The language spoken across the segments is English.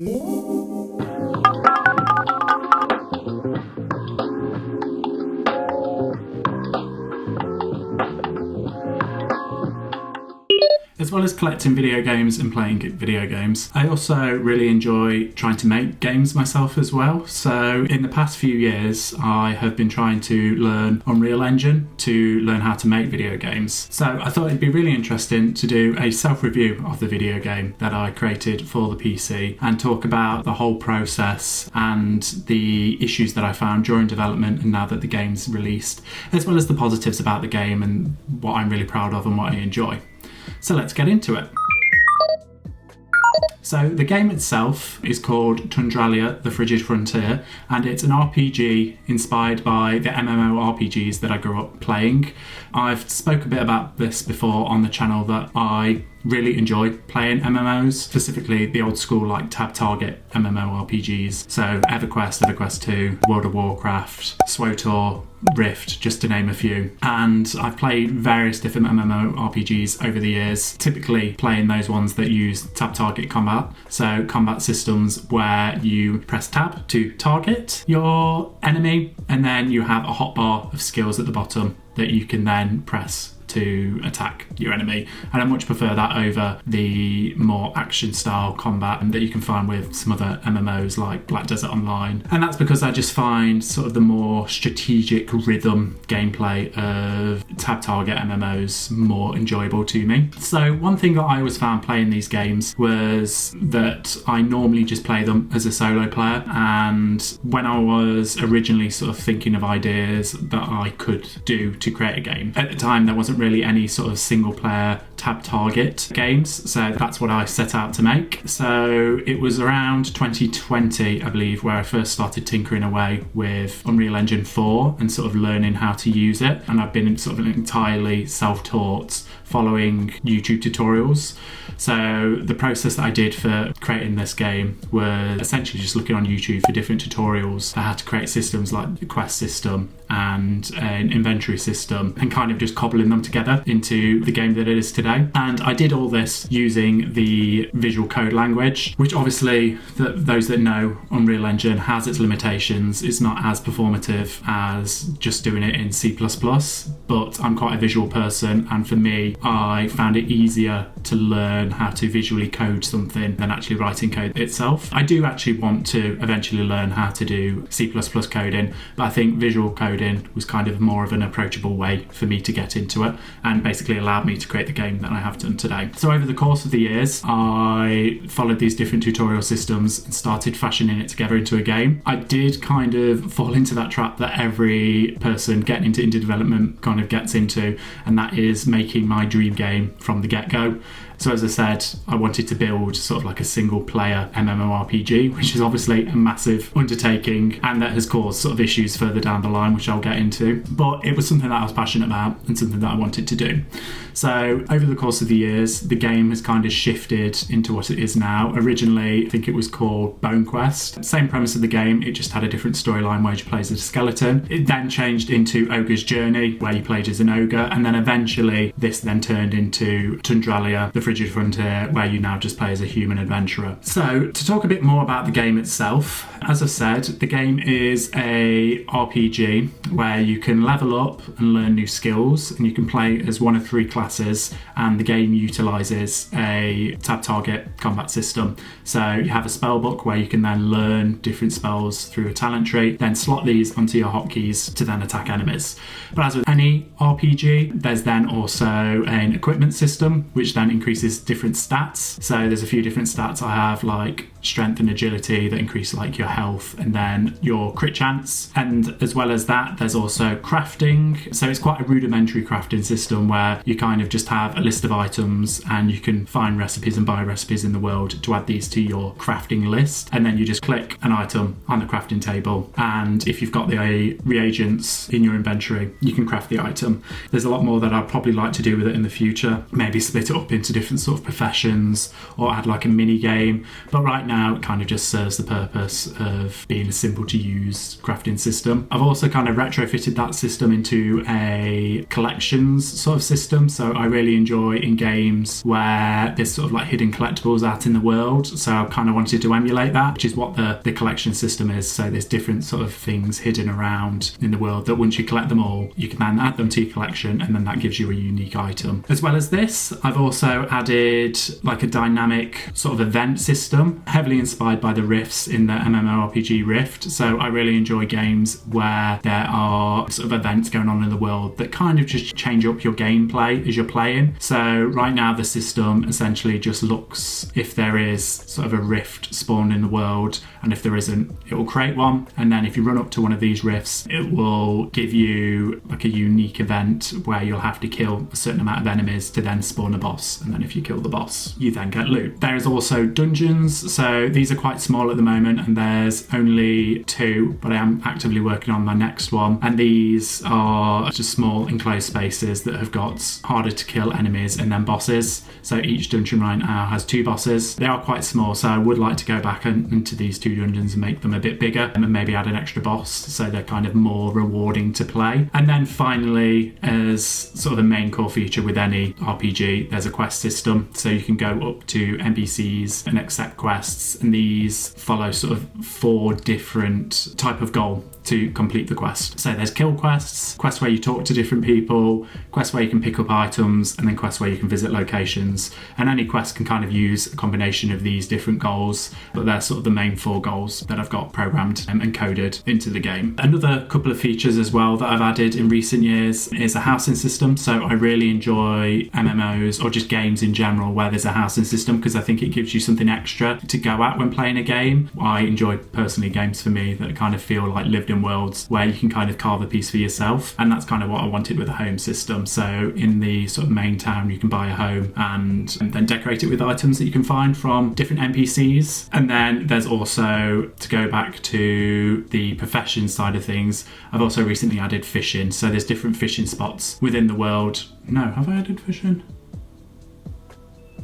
As well as collecting video games and playing video games, I also really enjoy trying to make games myself as well. So in the past few years, I have been trying to learn Unreal Engine to learn how to make video games. So I thought it'd be really interesting to do a self-review of the video game that I created for the PC and talk about the whole process and the issues that I found during development and now that the game's released, as well as the positives about the game and what I'm really proud of and what I enjoy. So let's get into it. So the game itself is called Tundralia, the Frigid Frontier, and it's an RPG inspired by the MMORPGs that I grew up playing. I've spoke a bit about this before on the channel that I really enjoy playing MMOs, specifically the old school like tab target MMORPGs. So EverQuest, EverQuest 2, World of Warcraft, SWTOR, Rift, just to name a few. And I've played various different MMORPGs over the years, typically playing those ones that use tab target combat. So combat systems where you press tab to target your enemy, and then you have a hotbar of skills at the bottom that you can then press to attack your enemy, and I much prefer that over the more action style combat that you can find with some other MMOs like Black Desert Online. And that's because I just find sort of the more strategic rhythm gameplay of tab target MMOs more enjoyable to me. So one thing that I always found playing these games was that I normally just play them as a solo player, and when I was originally sort of thinking of ideas that I could do to create a game, at the time there wasn't really any sort of single player tab target games, so that's what I set out to make. So it was around 2020, I believe, where I first started tinkering away with Unreal Engine 4 and sort of learning how to use it, and I've been sort of entirely self-taught following YouTube tutorials. So the process that I did for creating this game was essentially just looking on YouTube for different tutorials for how to create systems like the quest system and an inventory system, and kind of just cobbling them together into the game that it is today. And I did all this using the Visual Code language, which obviously those that know Unreal Engine has its limitations. It's not as performative as just doing it in C++, but I'm quite a visual person, and for me, I found it easier to learn how to visually code something than actually writing code itself. I do actually want to eventually learn how to do C++ coding, but I think visual coding was kind of more of an approachable way for me to get into it, and basically allowed me to create the game that I have done today. So over the course of the years, I followed these different tutorial systems and started fashioning it together into a game. I did kind of fall into that trap that every person getting into indie development kind of gets into, and that is making my dream game from the get-go. So as I said, I wanted to build sort of like a single player MMORPG, which is obviously a massive undertaking and that has caused sort of issues further down the line, which I'll get into. But it was something that I was passionate about and something that I wanted to do. So over the course of the years, the game has kind of shifted into what it is now. Originally, I think it was called Bone Quest. Same premise of the game, it just had a different storyline where you play as a skeleton. It then changed into Ogre's Journey, where you played as an ogre, and then eventually this then turned into Tundralia, the Frigid Frontier, where you now just play as a human adventurer. So to talk a bit more about the game itself, as I've said, the game is a RPG where you can level up and learn new skills, and you can play as one of three classes, and the game utilises a tab target combat system. So you have a spell book where you can then learn different spells through a talent tree, then slot these onto your hotkeys to then attack enemies. But as with any RPG, there's then also an equipment system which then increases different stats. So there's a few different stats I have, like strength and agility, that increase like your health and then your crit chance. And as well as that, there's also crafting. So it's quite a rudimentary crafting system where you kind of just have a list of items and you can find recipes and buy recipes in the world to add these to your crafting list. And then you just click an item on the crafting table, and if you've got the reagents in your inventory, you can craft the item. There's a lot more that I'd probably like to do with it in the future. Maybe split it up into different sort of professions or add like a mini game. But right now it kind of just serves the purpose of being a simple to use crafting system. I've also kind of retrofitted that system into a collections sort of system, so I really enjoy in games where there's sort of like hidden collectibles out in the world, so I kind of wanted to emulate that, which is what the collection system is. So there's different sort of things hidden around in the world that once you collect them all, you can then add them to your collection, and then that gives you a unique item. As well as this, I've also added like a dynamic sort of event system, heavily inspired by the Rifts in the MMORPG Rift. So I really enjoy games where there are sort of events going on in the world that kind of just change up your gameplay as you're playing. So right now the system essentially just looks if there is sort of a rift spawned in the world, and if there isn't, it will create one, and then if you run up to one of these rifts, it will give you like a unique event where you'll have to kill a certain amount of enemies to then spawn a boss, and then if you kill the boss, you then get loot. There is also dungeons, so these are quite small at the moment, and there's only 2, but I am actively working on my next one, and these are just small enclosed spaces that have got harder to kill enemies and then bosses. So each dungeon right now has 2 bosses. They are quite small, so I would like to go back into these 2 dungeons and make them a bit bigger, and maybe add an extra boss so they're kind of more rewarding to play. And then finally, as sort of a main core feature with any RPG, there's a quest system, so you can go up to NPCs and accept quests, and these follow sort of 4 different type of goal to complete the quest. So there's kill quests, quests where you talk to different people, quests where you can pick up items, and then quests where you can visit locations. And any quest can kind of use a combination of these different goals, but they're sort of the main 4 goals that I've got programmed and coded into the game. Another couple of features as well that I've added in recent years is a housing system. So I really enjoy MMOs or just games in general where there's a housing system, because I think it gives you something extra to go at when playing a game. I enjoy personally games for me that kind of feel like lived in worlds where you can kind of carve a piece for yourself, and that's kind of what I wanted with a home system. So in the sort of main town you can buy a home and then decorate it with items that you can find from different NPCs. And then there's also, to go back to the profession side of things, I've also recently added fishing. So there's different fishing spots within the world. No, have I added fishing?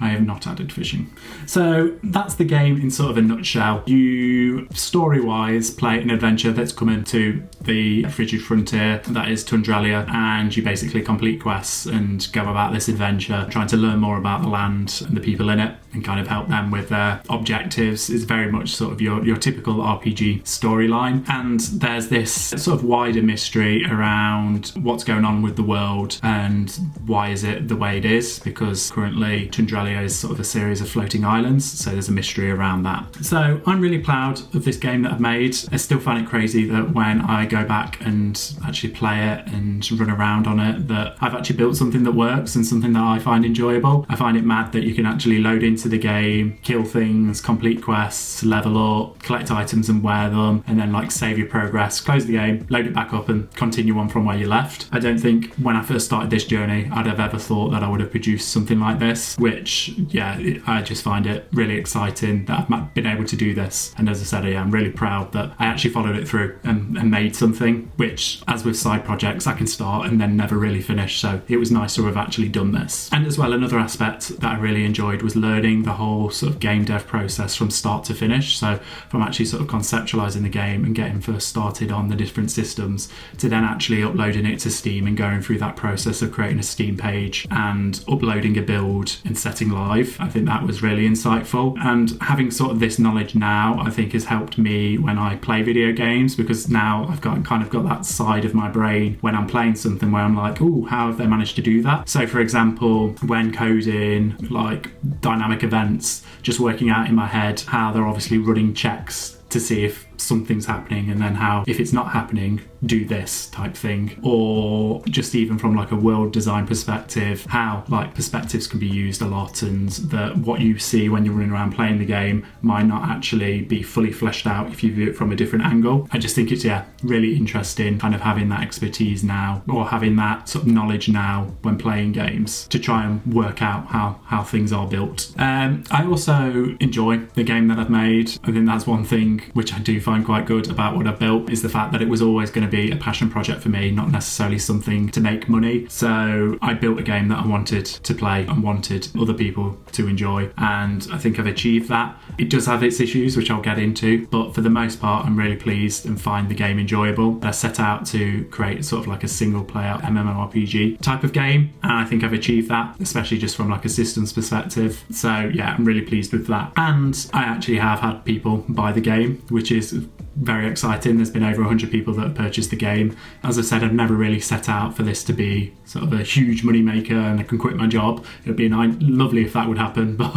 I have not added fishing. So that's the game in sort of a nutshell. You, story-wise, play an adventure that's coming to the frigid frontier, that is Tundralia, and you basically complete quests and go about this adventure, trying to learn more about the land and the people in it, and kind of help them with their objectives. It's very much sort of your typical RPG storyline. And there's this sort of wider mystery around what's going on with the world and why is it the way it is, because currently Tundralia is sort of a series of floating islands, so there's a mystery around that. So I'm really proud of this game that I've made. I still find it crazy that when I go back and actually play it and run around on it, that I've actually built something that works and something that I find enjoyable. I find it mad that you can actually load into the game, kill things, complete quests, level up, collect items and wear them, and then like save your progress, close the game, load it back up and continue on from where you left. I don't think when I first started this journey I'd have ever thought that I would have produced something like this, which I just find it really exciting that I've been able to do this. And as I said, I'm really proud that I actually followed it through and made something, which, as with side projects, I can start and then never really finish. So it was nice to have actually done this. And as well, another aspect that I really enjoyed was learning the whole sort of game dev process from start to finish. So from actually sort of conceptualizing the game and getting first started on the different systems to then actually uploading it to Steam and going through that process of creating a Steam page and uploading a build and setting live. I think that was really insightful, and having sort of this knowledge now I think has helped me when I play video games, because now I've got that side of my brain when I'm playing something where I'm like, oh, how have they managed to do that? So for example, when coding like dynamic events, just working out in my head how they're obviously running checks to see if something's happening, and then how, if it's not happening, do this type thing. Or just even from like a world design perspective, how like perspectives can be used a lot, and that what you see when you're running around playing the game might not actually be fully fleshed out if you view it from a different angle. I just think it's really interesting kind of having that expertise now, or having that sort of knowledge now when playing games, to try and work out how things are built. I also enjoy the game that I've made. I think that's one thing thing which I do find quite good about what I've built is the fact that it was always going to be a passion project for me, not necessarily something to make money. So I built a game that I wanted to play and wanted other people to enjoy, and I think I've achieved that. It does have its issues, which I'll get into, but for the most part I'm really pleased and find the game enjoyable. I set out to create sort of like a single player MMORPG type of game, and I think I've achieved that, especially just from like a systems perspective. So yeah, I'm really pleased with that. And I actually have had people buy the game, which is very exciting. There's been over 100 people that have purchased the game. As I said, I've never really set out for this to be sort of a huge money maker and I can quit my job. It would be lovely if that would happen, but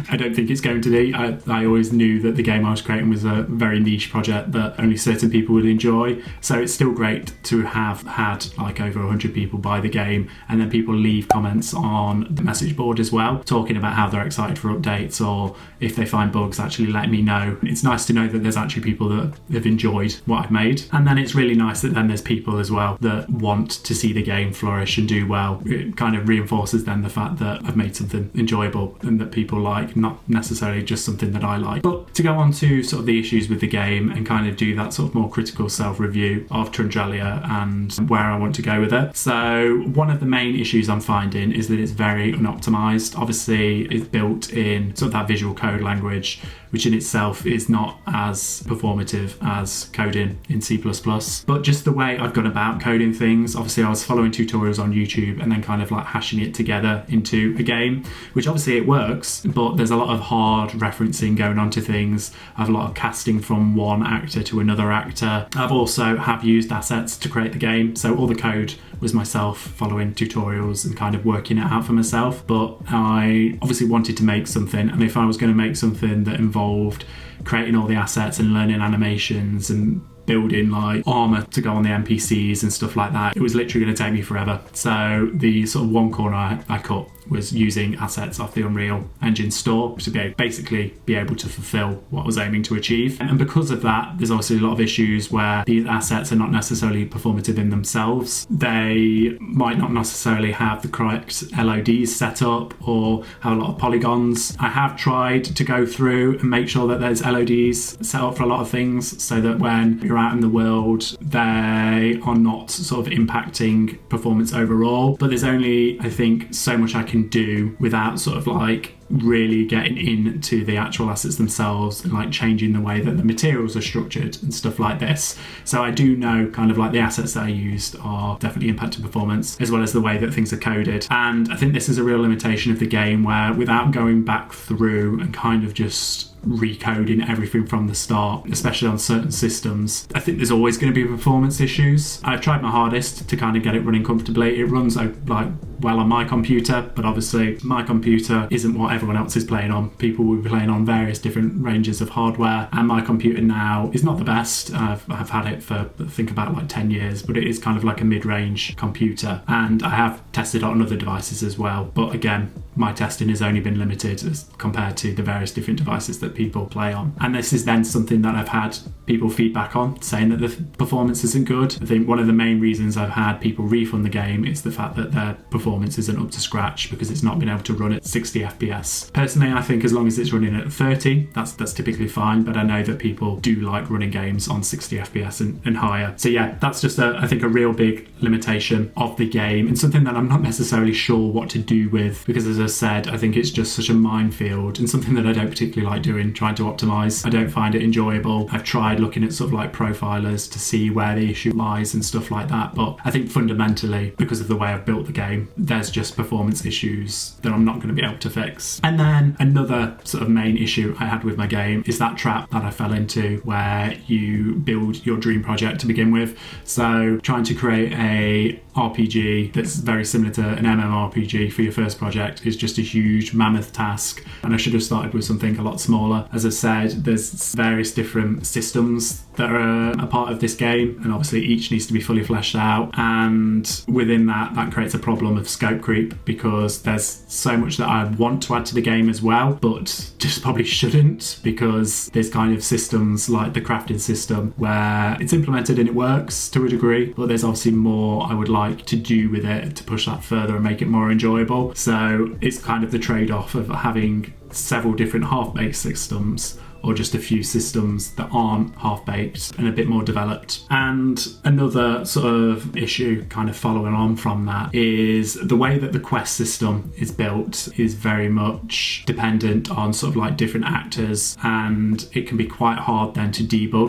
I don't think it's going to be. I always knew that the game I was creating was a very niche project that only certain people would enjoy. So it's still great to have had like over 100 people buy the game, and then people leave comments on the message board as well, talking about how they're excited for updates, or if they find bugs, actually let me know. It's nice to know that there's actually people that have enjoyed what I've made, and then it's really nice that then there's people as well that want to see the game flourish and do well. It kind of reinforces then the fact that I've made something enjoyable and that people like, not necessarily just something that I like. But to go on to sort of the issues with the game and kind of do that sort of more critical self-review of Tundralia and where I want to go with it. So one of the main issues I'm finding is that it's very unoptimized. Obviously it's built in sort of that visual code language, which in itself is not as performative as coding in C++. But just the way I've gone about coding things, obviously I was following tutorials on YouTube and then kind of like hashing it together into a game, which obviously it works, but there's a lot of hard referencing going on to things. I have a lot of casting from one actor to another actor. I've also have used assets to create the game, so all the code was myself following tutorials and kind of working it out for myself. But I obviously wanted to make something, and if I was going to make something that involved creating all the assets and learning animations and building like armor to go on the NPCs and stuff like that, it was literally going to take me forever. So the sort of one corner I cut was using assets off the Unreal Engine store to basically be able to fulfill what I was aiming to achieve. And because of that, there's obviously a lot of issues where these assets are not necessarily performative in themselves. They might not necessarily have the correct LODs set up or have a lot of polygons. I have tried to go through and make sure that there's LODs set up for a lot of things so that when you're out in the world, they are not sort of impacting performance overall. But there's only, I think, so much I can do without sort of like really getting into the actual assets themselves and like changing the way that the materials are structured and stuff like this. So I do know kind of like the assets that I used are definitely impacting performance, as well as the way that things are coded. And I think this is a real limitation of the game, where without going back through and kind of just recoding everything from the start, especially on certain systems, I think there's always going to be performance issues. I've tried my hardest to kind of get it running comfortably. It runs like well on my computer, but obviously my computer isn't what everyone else is playing on. People will be playing on various different ranges of hardware, and my computer now is not the best. I've had it for I think about like 10 years, but it is kind of like a mid-range computer, and I have tested it on other devices as well. But again, my testing has only been limited as compared to the various different devices that people play on. And this is then something that I've had people feedback on, saying that the performance isn't good. I think one of the main reasons I've had people refund the game is the fact that their performance isn't up to scratch because it's not been able to run at 60 FPS. Personally, I think as long as it's running at 30, that's typically fine, but I know that people do like running games on 60 FPS and higher. So yeah, that's just I think a real big limitation of the game, and something that I'm not necessarily sure what to do with, because as I said, I think it's just such a minefield and something that I don't particularly like doing, trying to optimize. I don't find it enjoyable. I've tried looking at sort of like profilers to see where the issue lies and stuff like that, but I think fundamentally, because of the way I've built the game, there's just performance issues that I'm not going to be able to fix. And then another sort of main issue I had with my game is that trap that I fell into where you build your dream project to begin with. So trying to create a RPG that's very similar to an MMORPG for your first project is just a huge mammoth task, and I should have started with something a lot smaller. As I said, there's various different systems that are a part of this game, and obviously each needs to be fully fleshed out, and within that creates a problem of scope creep, because there's so much that I want to add to the game as well, but just probably shouldn't, because there's kind of systems like the crafting system where it's implemented and it works to a degree, but there's obviously more I would like to do with it to push that further and make it more enjoyable. So it's kind of the trade-off of having several different half-baked systems or just a few systems that aren't half-baked and a bit more developed. And another sort of issue kind of following on from that is the way that the quest system is built is very much dependent on sort of like different actors, and it can be quite hard then to debug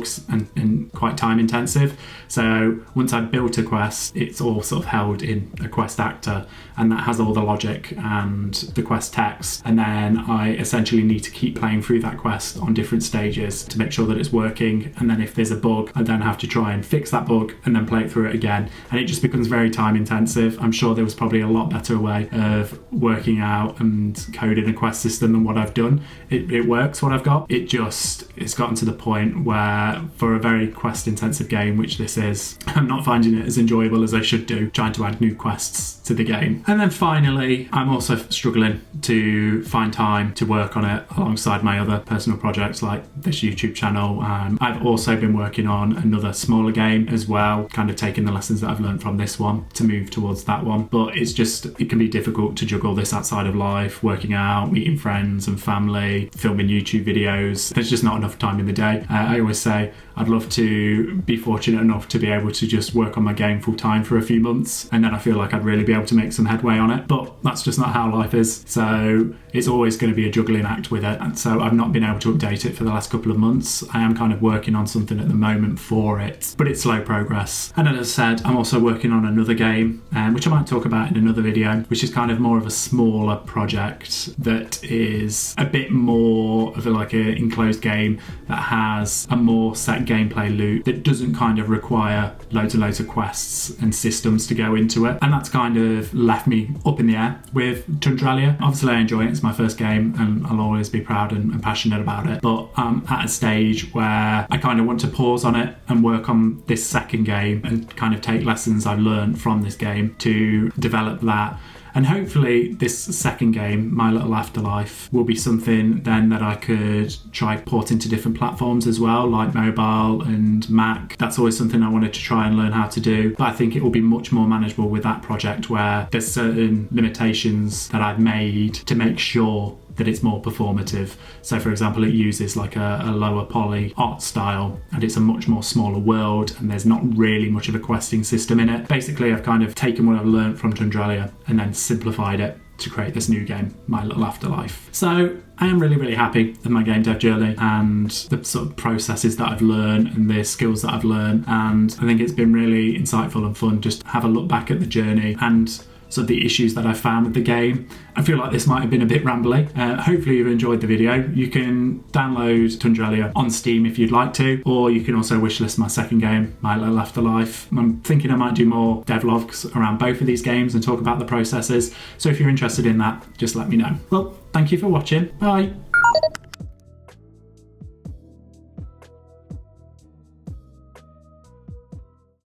and quite time intensive. So once I've built a quest, it's all sort of held in a quest actor, and that has all the logic and the quest text, and then I essentially need to keep playing through that quest on different stages to make sure that it's working. And then if there's a bug, I then have to try and fix that bug and then play it through it again, and it just becomes very time intensive. I'm sure there was probably a lot better way of working out and coding a quest system than what I've done. It works what I've got. It's gotten to the point where for a very quest intensive game, which this is, I'm not finding it as enjoyable as I should do, trying to add new quests to the game. And then finally, I'm also struggling to find time to work on it alongside my other personal projects like this YouTube channel. I've also been working on another smaller game as well, kind of taking the lessons that I've learned from this one to move towards that one. But it can be difficult to juggle this outside of life, working out, meeting friends and family, filming YouTube videos. There's just not enough time in the day. I always say I'd love to be fortunate enough to be able to just work on my game full time for a few months, and then I feel like I'd really be able to make some headway on it. But that's just not how life is. So it's always going to be a juggling act with it. And so I've not been able to update it for the last couple of months. I am kind of working on something at the moment for it, but it's slow progress. And as I said, I'm also working on another game, which I might talk about in another video, which is kind of more of a smaller project that is a bit more of like an enclosed game that has a more set gameplay loop that doesn't kind of require loads and loads of quests and systems to go into it. And that's kind of left me up in the air with Tundralia. Obviously I enjoy it, it's my first game and I'll always be proud and passionate about it, but I'm at a stage where I kind of want to pause on it and work on this second game and kind of take lessons I've learned from this game to develop that. And hopefully this second game, My Little Afterlife, will be something then that I could try port into different platforms as well, like mobile and Mac. That's always something I wanted to try and learn how to do. But I think it will be much more manageable with that project, where there's certain limitations that I've made to make sure that it's more performative. So for example, it uses like a lower poly art style, and it's a much more smaller world, and there's not really much of a questing system in it. Basically, I've kind of taken what I've learned from Tundralia and then simplified it to create this new game, My Little Afterlife. So I am really, really happy with my game dev journey and the sort of processes that I've learned and the skills that I've learned. And I think it's been really insightful and fun just to have a look back at the journey and sort of the issues that I found with the game. I feel like this might have been a bit rambly. Hopefully you've enjoyed the video. You can download Tundralia on Steam if you'd like to, or you can also wishlist my second game, My Little Afterlife. I'm thinking I might do more devlogs around both of these games and talk about the processes. So if you're interested in that, just let me know. Well, thank you for watching. Bye.